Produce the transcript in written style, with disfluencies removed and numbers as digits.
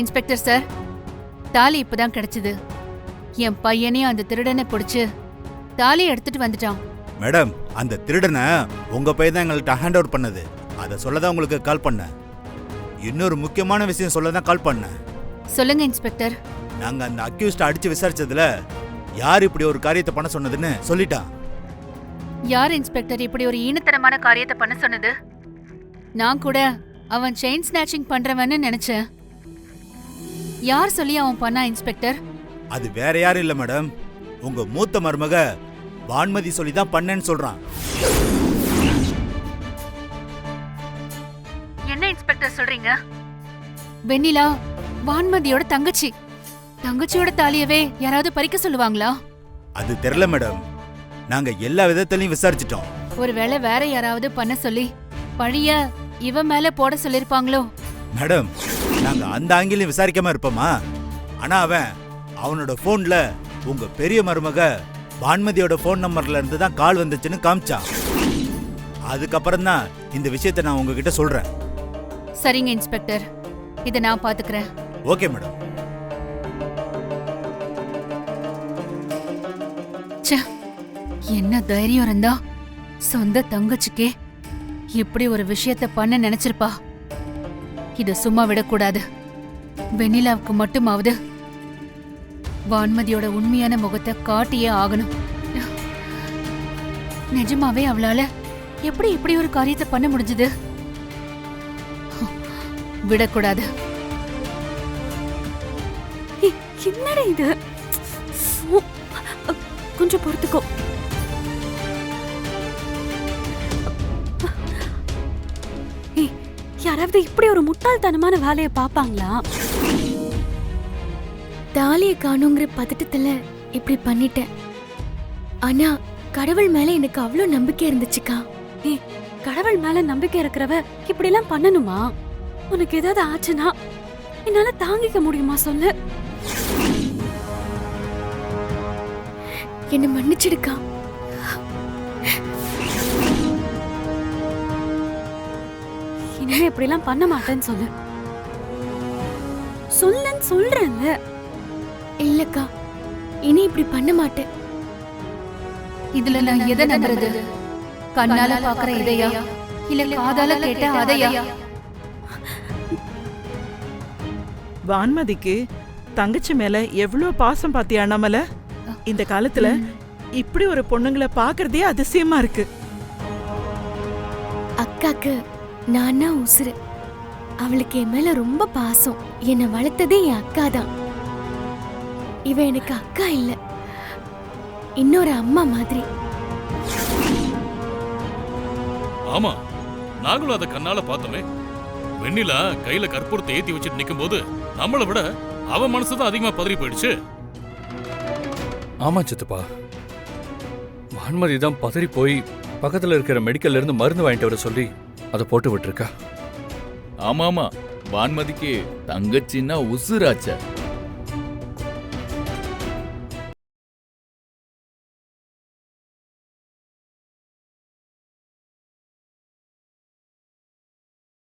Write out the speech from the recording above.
Inspector sir, தாலி இப்பதான் கிடைச்சது. என் பையனையும் அந்த திருடனை பிடிச்சு தாலி எடுத்துட்டு வந்துட்டான். மேடம், அந்த திருடனை உங்க பையன் தான் எங்கள்கிட்ட ஹேண்ட் ஓவர் பண்ணது. அதை சொல்லதான் உங்களுக்கு கால் பண்ணேன். இன்னொரு முக்கியமான விஷயம் சொல்லதான் கால் பண்ணேன். சொல்லுங்க இன்ஸ்பெக்டர். நாங்க அந்த அக்யூஸ்ட அடிச்சு விசாரிச்சதுல யார் இப்படி ஒரு காரியத்தை பண்ண சொன்னதுன்னு சொல்லிட்டான். யார் இன்ஸ்பெக்டர் இப்படி ஒரு ஈனத்தனமான காரியத்தை பண்ண சொன்னது? நான் கூட அவன் செயின் ஸ்நாச்சிங் பண்றவன்னு நினைச்சேன். யார் சொல்லி அவன் பண்ணா இன்ஸ்பெக்டர்? அது வேற யாரும் இல்ல மேடம், உங்க மூத்த மருமக வான்மதி சொல்லி தான் பண்ணேன்னு சொல்றான். என்ன இன்ஸ்பெக்டர் சொல்றீங்க? வெண்ணிலா வான்மதியோட தங்கச்சி. தங்கச்சியோட தாலியவே யாராவது பறிக்க சொல்லுவாங்களா? அது தெரியல மேடம், நாங்க எல்லா விதத்திலையும் விசாரிச்சிட்டோம். ஒருவேளை வேற யாராவது பண்ண சொல்லி பழிய இவன் மேல போட சொல்லிருப்பாங்களோ? மேடம், நாங்க அந்த ஆங்கிலையும் விசாரிக்காம இருப்போமா? ஆனா அவனோட போன்ல உங்க பெரிய மருமக வான்மதியோட போன் நம்பர்ல இருந்து தான் கால் வந்துச்சுன்னு காமிச்சான். அதுக்கப்புறம் தான் இந்த விஷயத்தை நான் உங்ககிட்ட சொல்றேன். சரிங்க இன்ஸ்பெக்டர், இதை நான் பாத்துக்கிறேன். Okay madam. என்ன தைரியம் இருந்தா சொந்த தங்கச்சிக்கே இப்படி ஒரு விஷயத்த பண்ண நினைச்சிருப்பா. இத சும்மா விடக்கூடாது. வெண்ணிலாவுக்கு மட்டுமாவது வான்மதியோட உண்மையான முகத்தை காட்டியே ஆகணும். நிஜமாவே அவளால எப்படி இப்படி ஒரு காரியத்தை பண்ண முடிஞ்சது? விடக்கூடாது. என்னடா இது? கொஞ்சம் பொறுத்துக்கோ. யாராவது இப்படி ஒரு முட்டாள்தனமான வேலையை பாப்பாங்களா? தாலியை காணுங்கிற பதட்டத்துல இப்படி பண்ணிட்டேன். ஆனா கடவுள் மேல எனக்கு அவ்வளோ நம்பிக்கை இருந்துச்சுக்கா. கடவுள் மேல நம்பிக்கை இருக்கிறவ இப்படி எல்லாம் பண்ணணுமா? உனக்கு ஏதாவது ஆச்சுன்னா என்னால தாங்கிக்க முடியுமா சொல்லு? என்ன மன்னிச்சிடுக்கா. இனிமே இப்படி எல்லாம் பண்ண மாட்டேன்னு சொல்லு. சொல்லுன்னு சொல்றேன்ல. இல்லக்கா, இனி இப்படி பண்ண மாட்டேன். இதுல நான் எதை நம்புறது? கண்ணால பாக்குற இதையா இல்ல காதால கேட்ட அதையா? வான்மதிக்கு தங்கச்சி மேல எவ்வளவு பாசம் பாத்தியா நம்மள? இந்த காலத்துல இப்படி ஒரு பொண்ணுங்களை பாக்குறதே அதிசயமா இருக்கு. அக்காக்கு நானா உசுரு. அவளுக்கு என் மேல ரொம்ப பாசம். என்னை வளர்த்ததே என் அக்கா தான். இவ எனக்கு அக்கா இல்ல, இன்னொரு அம்மா மாதிரி. ஆமா, நாங்களும் அதை கண்ணால பார்த்தோமே. வெண்ணிலா கையில கற்பூரத்தை ஏத்தி வச்சுட்டு நிக்கும் போது நம்மளை விட அவ மனசுதான் அதிகமா பதறி போயிடுச்சு. ஆமா சித்தப்பா, வான்மதி தான் பதறி போய் பக்கத்துல இருக்கிற மெடிக்கல்ல இருந்து மருந்து வாங்கிட்டு வர சொல்லி அதை போட்டு விட்டுருக்கா. ஆமாமா, வான்மதிக்கு தங்கச்சின்னா உசுராச்ச.